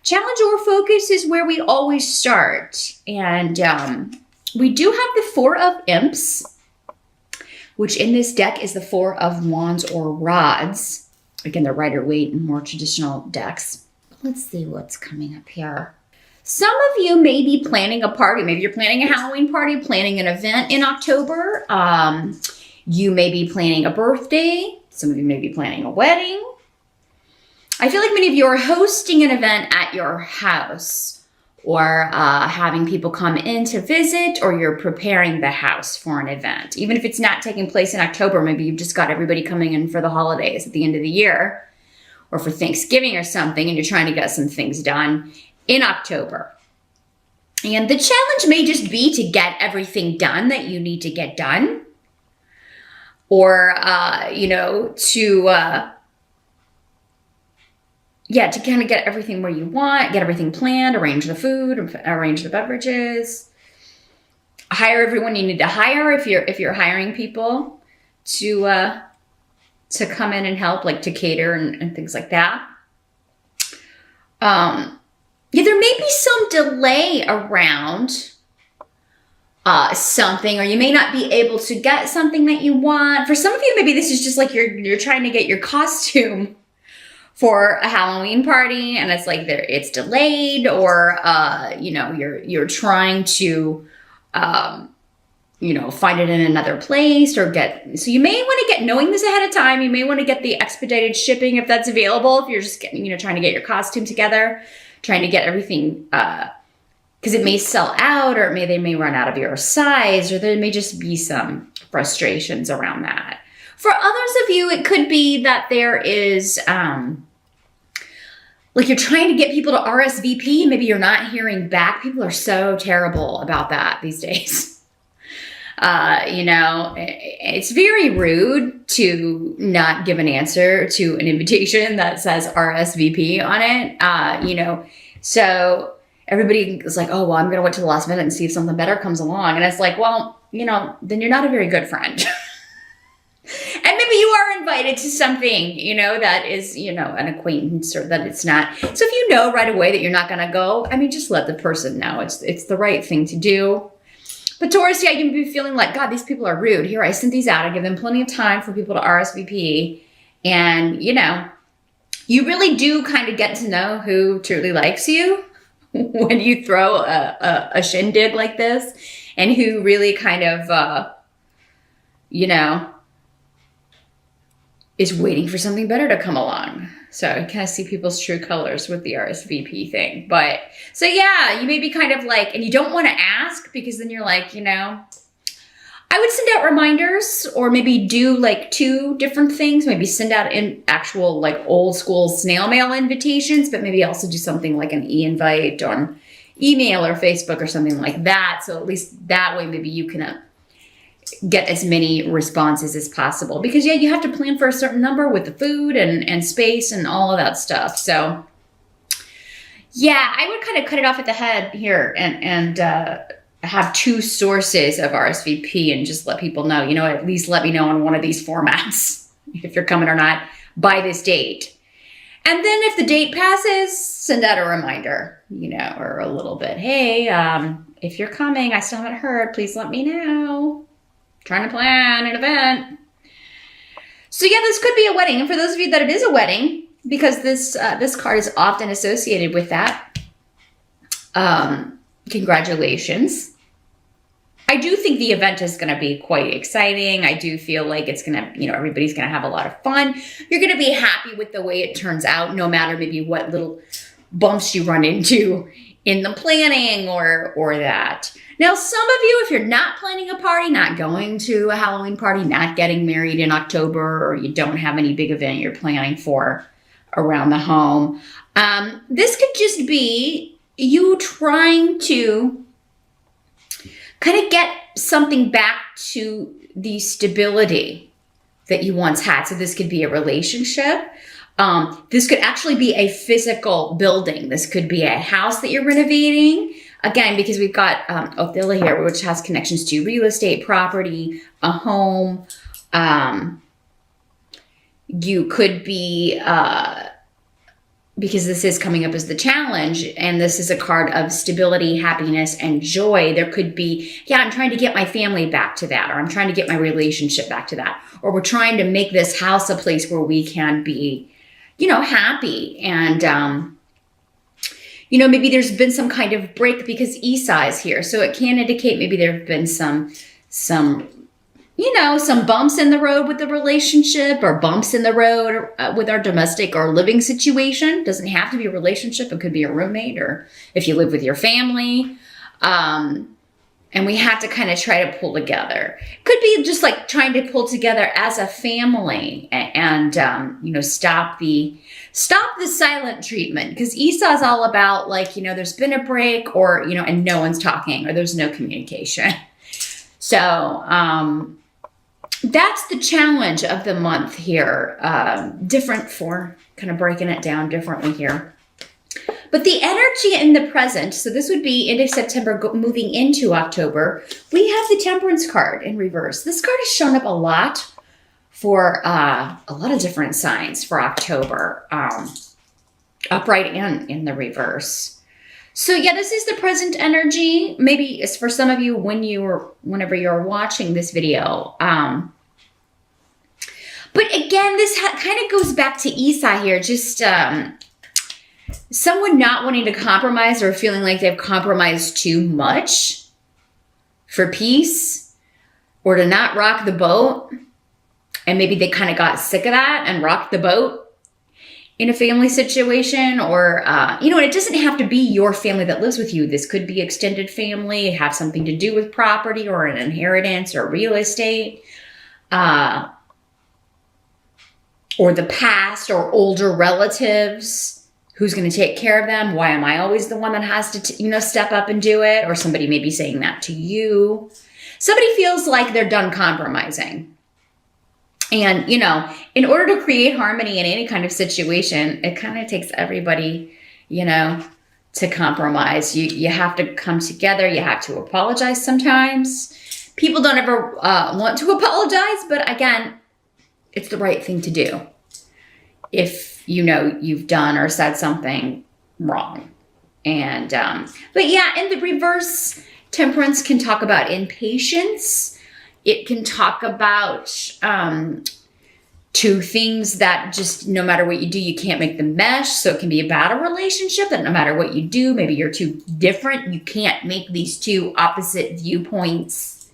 Challenge or focus is where we always start. And we do have the Four of Imps, which in this deck is the Four of Wands or Rods. Again, they're Rider-Waite and more traditional decks. Let's see what's coming up here. Some of you may be planning a party. Maybe you're planning a Halloween party, planning an event in October. You may be planning a birthday. Some of you may be planning a wedding. I feel like many of you are hosting an event at your house, or having people come in to visit, or you're preparing the house for an event. Even if it's not taking place in October, maybe you've just got everybody coming in for the holidays at the end of the year, or for Thanksgiving or something, and you're trying to get some things done in October. And the challenge may just be to get everything done that you need to get done, or, to kind of get everything where you want, get everything planned, arrange the food, arrange the beverages, hire everyone you need to hire if you're hiring people to come in and help, like to cater and things like that. There may be some delay around something, or you may not be able to get something that you want. For some of you, maybe this is just like you're trying to get your costume for a Halloween party, and it's like it's delayed, or you're trying to find it in another place, or so you may want to get, knowing this ahead of time, you may want to get the expedited shipping if that's available, if you're just getting, trying to get your costume together, trying to get everything, because it may sell out, or they may run out of your size, or there may just be some frustrations around that. For others of you, it could be that there is, you're trying to get people to RSVP. Maybe you're not hearing back. People are so terrible about that these days. It's very rude to not give an answer to an invitation that says RSVP on it. So everybody is like, oh, well, I'm going to wait till the last minute and see if something better comes along. And it's like, well, then you're not a very good friend. And maybe you are invited to something, that is, an acquaintance, or that it's not. So if you know right away that you're not going to go, just let the person know. It's the right thing to do. But Taurus, you may be feeling like, God, these people are rude. Here, I sent these out. I give them plenty of time for people to RSVP. And, you really do kind of get to know who truly likes you when you throw a shindig like this, and who really kind of, is waiting for something better to come along. So I kind of see people's true colors with the RSVP thing. But so yeah, you may be kind of like, and you don't want to ask, because then you're like, I would send out reminders, or maybe do like two different things. Maybe send out in actual like old school snail mail invitations, but maybe also do something like an e-invite on email or Facebook or something like that. So at least that way, maybe you can get as many responses as possible, because you have to plan for a certain number with the food and space and all of that stuff. So yeah, I would kind of cut it off at the head here and have two sources of RSVP, and just let people know, at least let me know on one of these formats if you're coming or not by this date. And then if the date passes, send out a reminder, or a little bit, hey, if you're coming, I still haven't heard, please let me know. Trying to plan an event. So yeah, this could be a wedding. And for those of you that it is a wedding, because this card is often associated with that, congratulations. I do think the event is going to be quite exciting. I do feel like it's going to, everybody's going to have a lot of fun. You're going to be happy with the way it turns out, no matter maybe what little bumps you run into in the planning or that. Now, some of you, if you're not planning a party, not going to a Halloween party, not getting married in October, or you don't have any big event you're planning for around the home, this could just be you trying to kind of get something back to the stability that you once had. So this could be a relationship. This could actually be a physical building. This could be a house that you're renovating. Again, because we've got Othila here, which has connections to real estate, property, a home. You could be because this is coming up as the challenge, and this is a card of stability, happiness, and joy. There could be, yeah, I'm trying to get my family back to that, or I'm trying to get my relationship back to that, or we're trying to make this house a place where we can be, happy. And, maybe there's been some kind of break because Esau is here. So it can indicate maybe there have been some bumps in the road with the relationship, or bumps in the road with our domestic or living situation. Doesn't have to be a relationship. It could be a roommate, or if you live with your family. And we have to kind of try to pull together. Could be just like trying to pull together as a family and stop the silent treatment. Because Esau's all about there's been a break, or, and no one's talking, or there's no communication. So, that's the challenge of the month here. Different for kind of breaking it down differently here. But the energy in the present, so this would be end of September moving into October, we have the Temperance card in reverse. This card has shown up a lot for a lot of different signs for October, upright and in the reverse. So yeah, this is the present energy. Maybe it's for some of you whenever you're watching this video. But again, this kind of goes back to Esau here. Just someone not wanting to compromise, or feeling like they've compromised too much for peace, or to not rock the boat. And maybe they kind of got sick of that and rocked the boat in a family situation, or, and it doesn't have to be your family that lives with you. This could be extended family, have something to do with property or an inheritance or real estate, or the past, or older relatives. Who's going to take care of them? Why am I always the one that has to, step up and do it? Or somebody may be saying that to you. Somebody feels like they're done compromising. And, in order to create harmony in any kind of situation, it kind of takes everybody, to compromise. You have to come together. You have to apologize sometimes. People don't ever want to apologize, but again, it's the right thing to do if you've done or said something wrong. And but yeah, in the reverse, Temperance can talk about impatience. It can talk about two things that just, no matter what you do, you can't make them mesh. So it can be about a relationship that no matter what you do, maybe you're too different. You can't make these two opposite viewpoints.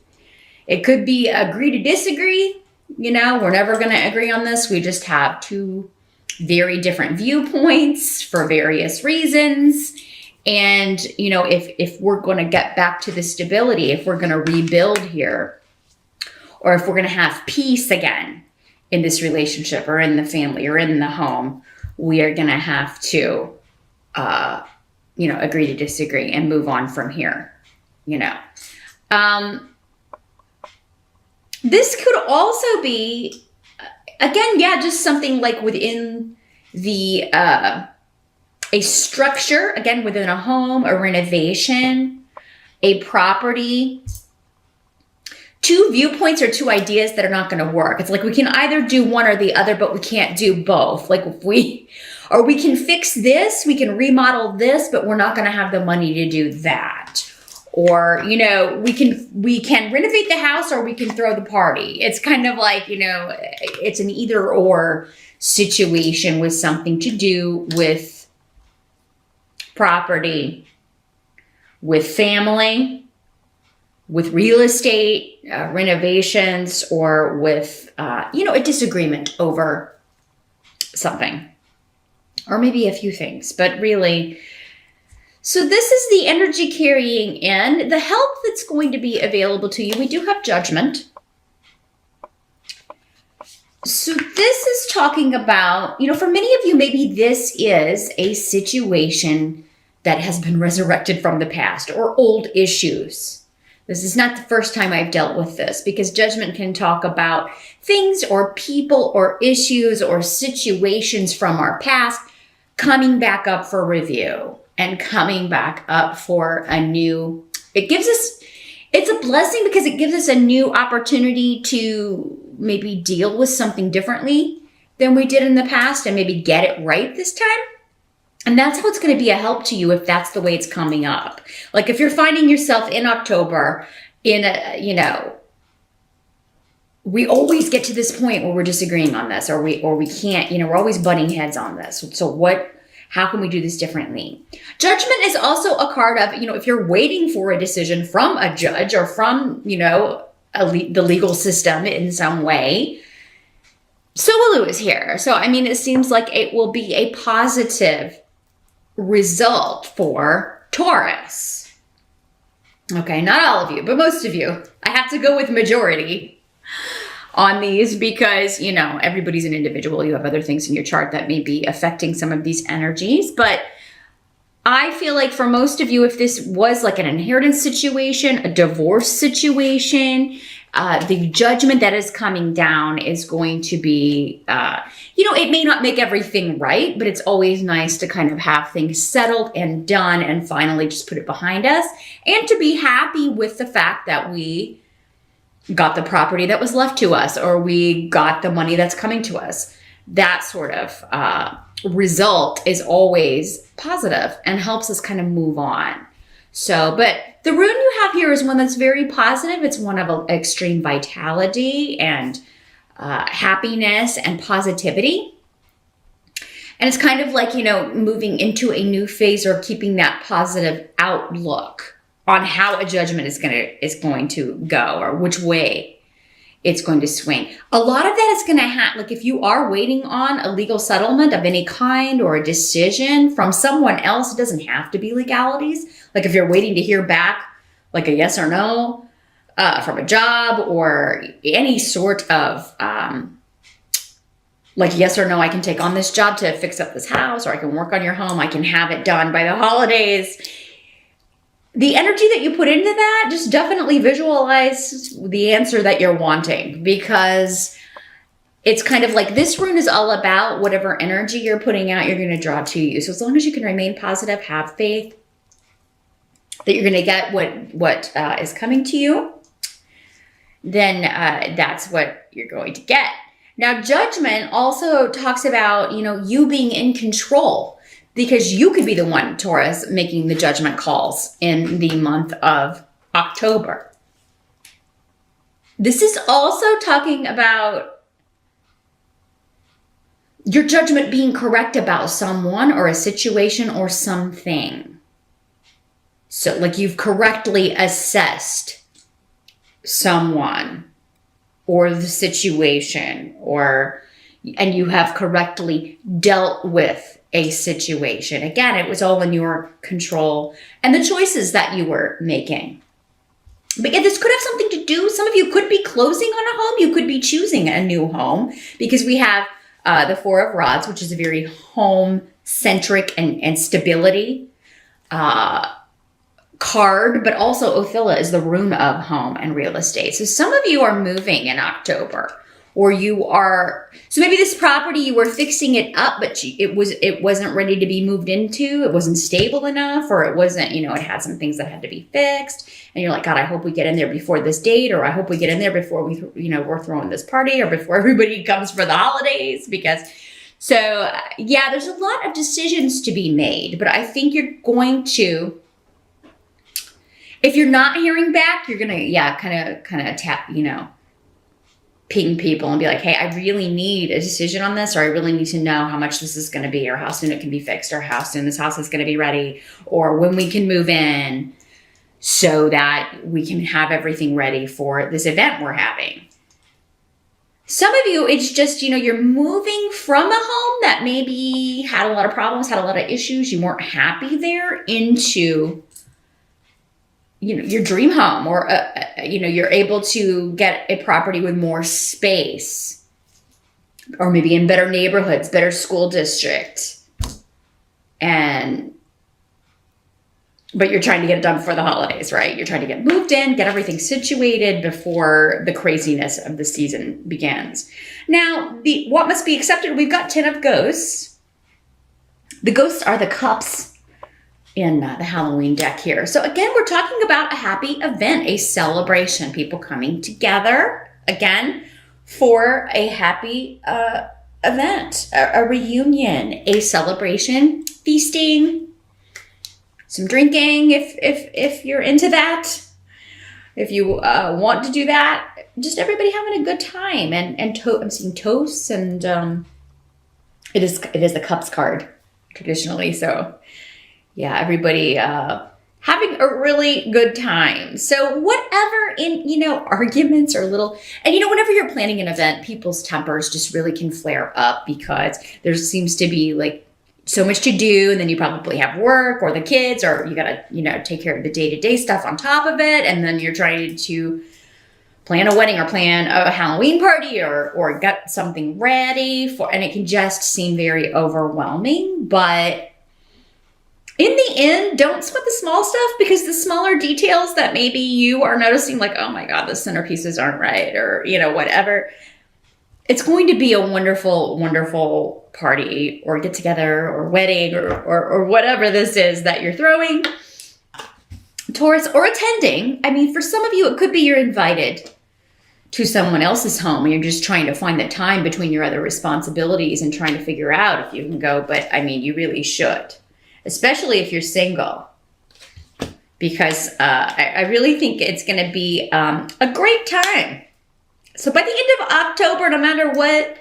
It could be agree to disagree. We're never going to agree on this. We just have two very different viewpoints for various reasons. And, if we're going to get back to the stability, if we're going to rebuild here, or if we're going to have peace again in this relationship, or in the family, or in the home, we are going to have to, agree to disagree and move on from here, This could also be, again, just something like within the, a structure, again, within a home, a renovation, a property, two viewpoints or two ideas that are not going to work. It's like we can either do one or the other, but we can't do both. Like we can fix this, we can remodel this, but we're not going to have the money to do that. Or, we can renovate the house, or we can throw the party. It's kind of like, it's an either or situation with something to do with property, with family, with real estate, renovations, or with, a disagreement over something, or maybe a few things, but really. So this is the energy carrying in. The help that's going to be available to you. We do have Judgment. So this is talking about, for many of you, maybe this is a situation that has been resurrected from the past, or old issues. This is not the first time I've dealt with this, because Judgment can talk about things or people or issues or situations from our past coming back up for review. And coming back up for a new, it's a blessing because it gives us a new opportunity to maybe deal with something differently than we did in the past, and maybe get it right this time. And that's how it's going to be a help to you if that's the way it's coming up. Like if you're finding yourself in October in a, we always get to this point where we're disagreeing on this, or we can't, we're always butting heads on this. So how can we do this differently? Judgment is also a card of, if you're waiting for a decision from a judge or from, the legal system in some way, Subaru is here. So, it seems like it will be a positive result for Taurus. Okay, not all of you, but most of you. I have to go with majority on these because, everybody's an individual. You have other things in your chart that may be affecting some of these energies. But I feel like for most of you, if this was like an inheritance situation, a divorce situation, the judgment that is coming down is going to be, it may not make everything right, but it's always nice to kind of have things settled and done and finally just put it behind us and to be happy with the fact that we got the property that was left to us or we got the money that's coming to us. That sort of result is always positive and helps us kind of move on. So, but the rune you have here is one that's very positive. It's one of extreme vitality and happiness and positivity. And it's kind of like, moving into a new phase or keeping that positive outlook on how a judgment is going to go or which way it's going to swing. A lot of that is going to happen. Like if you are waiting on a legal settlement of any kind or a decision from someone else, it doesn't have to be legalities. Like if you're waiting to hear back, like a yes or no from a job or any sort of like yes or no, I can take on this job to fix up this house, or I can work on your home. I can have it done by the holidays. The energy that you put into that, just definitely visualize the answer that you're wanting, because it's kind of like this rune is all about whatever energy you're putting out, you're going to draw to you. So as long as you can remain positive, have faith that you're going to get what is coming to you, then that's what you're going to get. Now, judgment also talks about, you being in control. Because you could be the one, Taurus, making the judgment calls in the month of October. This is also talking about your judgment being correct about someone or a situation or something. So like you've correctly assessed someone or the situation, and you have correctly dealt with a situation. Again, it was all in your control and the choices that you were making. But yeah, this could have something to do. Some of you could be closing on a home. You could be choosing a new home because we have the Four of Rods, which is a very home-centric and stability card, but also Othila is the rune of home and real estate. So some of you are moving in October. Or so maybe this property, you were fixing it up, but it wasn't ready to be moved into. It wasn't stable enough, or it wasn't, it had some things that had to be fixed. And you're like, God, I hope we get in there before this date, or I hope we get in there before we're throwing this party, or before everybody comes for the holidays. There's a lot of decisions to be made, but I think you're going to, if you're not hearing back, you're going to, kind of tap, ping people and be like, hey, I really need a decision on this, or I really need to know how much this is going to be, or how soon it can be fixed, or how soon this house is going to be ready, or when we can move in so that we can have everything ready for this event we're having. Some of you, it's just, you're moving from a home that maybe had a lot of problems, had a lot of issues, you weren't happy there, into your dream home, or, you're able to get a property with more space, or maybe in better neighborhoods, better school district. But you're trying to get it done before the holidays, right? You're trying to get moved in, get everything situated before the craziness of the season begins. Now, what must be accepted? We've got 10 of ghosts. The ghosts are the cups in the Halloween deck here. So again, we're talking about a happy event, a celebration, people coming together again for a happy event, a reunion, a celebration, feasting, some drinking if you're into that. If you want to do that, just everybody having a good time, and I'm seeing toasts, and it is the cups card traditionally. So yeah, everybody having a really good time. So whatever in arguments or little, and whenever you're planning an event, people's tempers just really can flare up because there seems to be like so much to do, and then you probably have work or the kids, or you gotta, take care of the day-to-day stuff on top of it, and then you're trying to plan a wedding or plan a Halloween party or get something ready for, and it can just seem very overwhelming. But in the end, don't sweat the small stuff, because the smaller details that maybe you are noticing, like, oh my God, the centerpieces aren't right, or whatever, it's going to be a wonderful, wonderful party or get together or wedding or whatever this is that you're throwing, Taurus, or attending. I mean, for some of you, it could be you're invited to someone else's home and you're just trying to find the time between your other responsibilities and trying to figure out if you can go. But I mean, you really should, especially if you're single, because I really think it's going to be a great time. So by the end of October, no matter what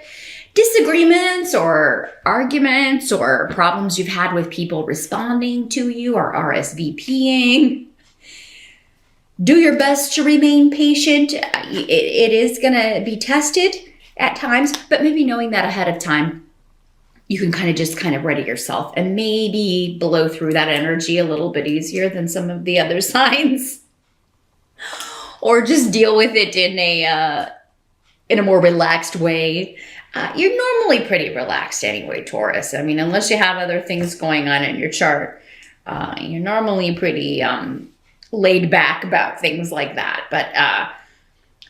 disagreements or arguments or problems you've had with people responding to you or RSVPing, do your best to remain patient. It is going to be tested at times, but maybe knowing that ahead of time, you can kind of ready yourself and maybe blow through that energy a little bit easier than some of the other signs, or just deal with it in a more relaxed way. You're normally pretty relaxed anyway, Taurus. I mean, unless you have other things going on in your chart, you're normally pretty laid back about things like that. But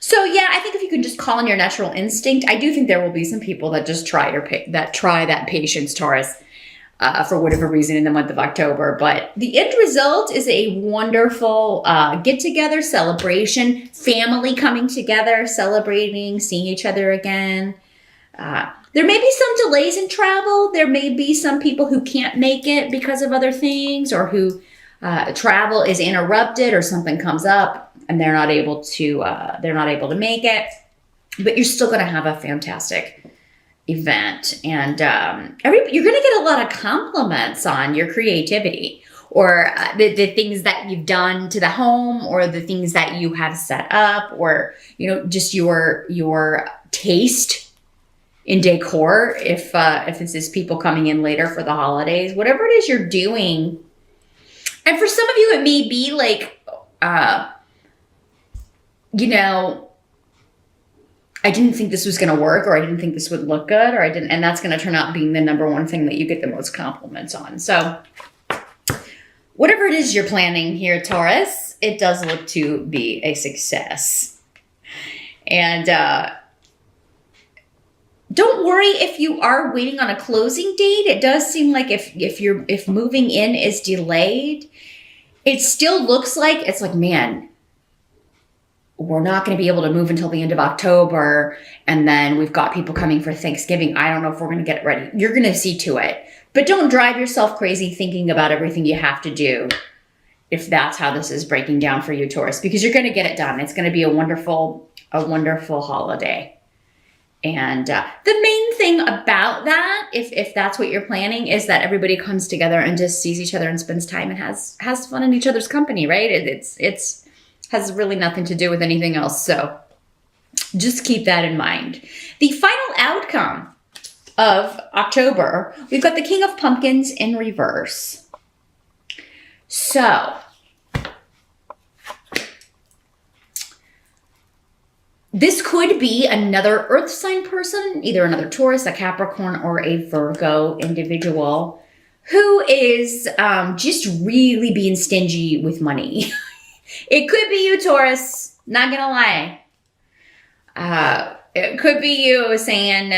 so yeah, I think if you can just call on your natural instinct, I do think there will be some people that just try that patience, Taurus, for whatever reason in the month of October. But the end result is a wonderful get-together celebration, family coming together, celebrating, seeing each other again. There may be some delays in travel. There may be some people who can't make it because of other things, or who travel is interrupted, or something comes up and they're not able to make it. But you're still going to have a fantastic event, and you're going to get a lot of compliments on your creativity, or the things that you've done to the home, or the things that you have set up, or just your taste in decor. If this is people coming in later for the holidays, whatever it is you're doing. And for some of you, it may be like, I didn't think this was going to work, or I didn't think this would look good, and that's going to turn out being the number one thing that you get the most compliments on. So whatever it is you're planning here, Taurus, it does look to be a success. And don't worry if you are waiting on a closing date. It does seem like if moving in is delayed, it still looks like it's like, man, we're not going to be able to move until the end of October, and then we've got people coming for Thanksgiving. I don't know if we're going to get it ready. You're going to see to it. But don't drive yourself crazy thinking about everything you have to do if that's how this is breaking down for you, Taurus, because you're going to get it done. It's going to be a wonderful holiday. And the main thing about that, if that's what you're planning, is that everybody comes together and just sees each other and spends time and has fun in each other's company, right? It's has really nothing to do with anything else. So just keep that in mind. The final outcome of October, we've got the King of Pumpkins in reverse. So this could be another earth sign person, either another Taurus, a Capricorn, or a Virgo individual who is just really being stingy with money. It could be you, Taurus, not gonna lie. It could be you saying,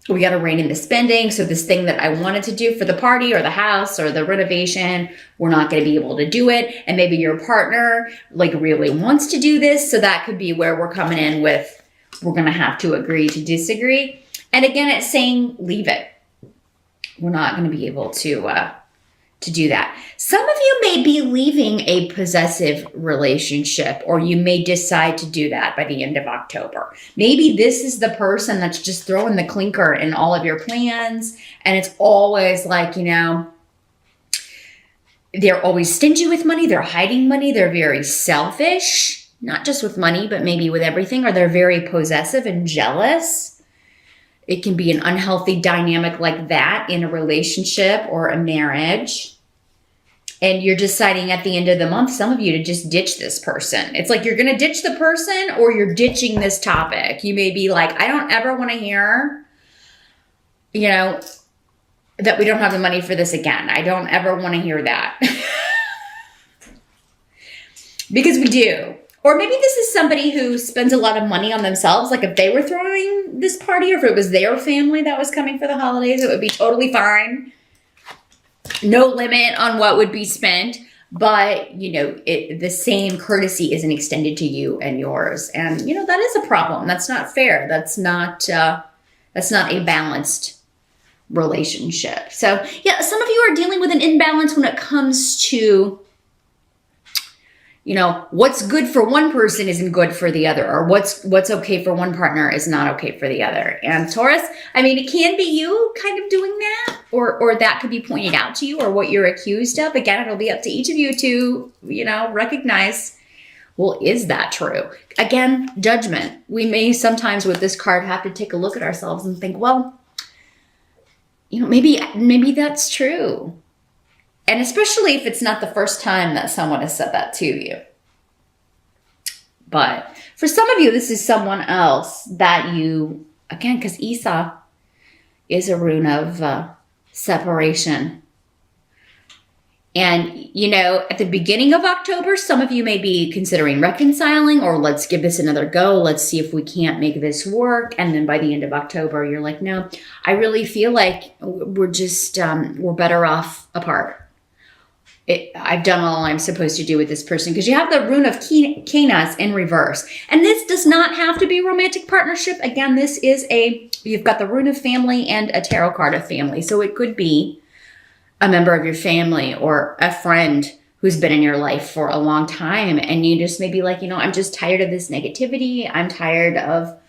we got to rein in the spending. So this thing that I wanted to do for the party or the house or the renovation, we're not going to be able to do it. And maybe your partner really wants to do this. So that could be where we're coming in with, we're going to have to agree to disagree. And again, it's saying leave it. We're not going to be able to do that. Some of you may be leaving a possessive relationship, or you may decide to do that by the end of October. Maybe this is the person that's just throwing the clinker in all of your plans, and it's always like, they're always stingy with money, they're hiding money, they're very selfish, not just with money, but maybe with everything, or they're very possessive and jealous. It can be an unhealthy dynamic like that in a relationship or a marriage. And you're deciding at the end of the month, some of you, to just ditch this person. It's like you're going to ditch the person, or you're ditching this topic. You may be like, I don't ever want to hear, that we don't have the money for this again. I don't ever want to hear that. Because we do. Or maybe this is somebody who spends a lot of money on themselves. Like if they were throwing this party, or if it was their family that was coming for the holidays, it would be totally fine. No limit on what would be spent. But, the same courtesy isn't extended to you and yours. And, that is a problem. That's not fair. That's not a balanced relationship. So, yeah, some of you are dealing with an imbalance when it comes to, what's good for one person isn't good for the other, or what's okay for one partner is not okay for the other. And Taurus, it can be you kind of doing that, or that could be pointed out to you, or what you're accused of. Again, it'll be up to each of you to, recognize, well, is that true? Again, judgment. We may sometimes with this card have to take a look at ourselves and think, well, maybe that's true. And especially if it's not the first time that someone has said that to you. But for some of you, this is someone else that you, again, because Esau is a rune of separation. And, at the beginning of October, some of you may be considering reconciling, or let's give this another go. Let's see if we can't make this work. And then by the end of October, you're like, no, I really feel like we're just, we're better off apart. I've done all I'm supposed to do with this person, because you have the rune of Canas in reverse. And this does not have to be a romantic partnership. Again, this is you've got the rune of family and a tarot card of family. So it could be a member of your family or a friend who's been in your life for a long time. And you just may be like, I'm just tired of this negativity. I'm tired of,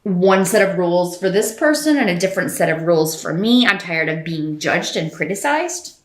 one set of rules for this person and a different set of rules for me. I'm tired of being judged and criticized.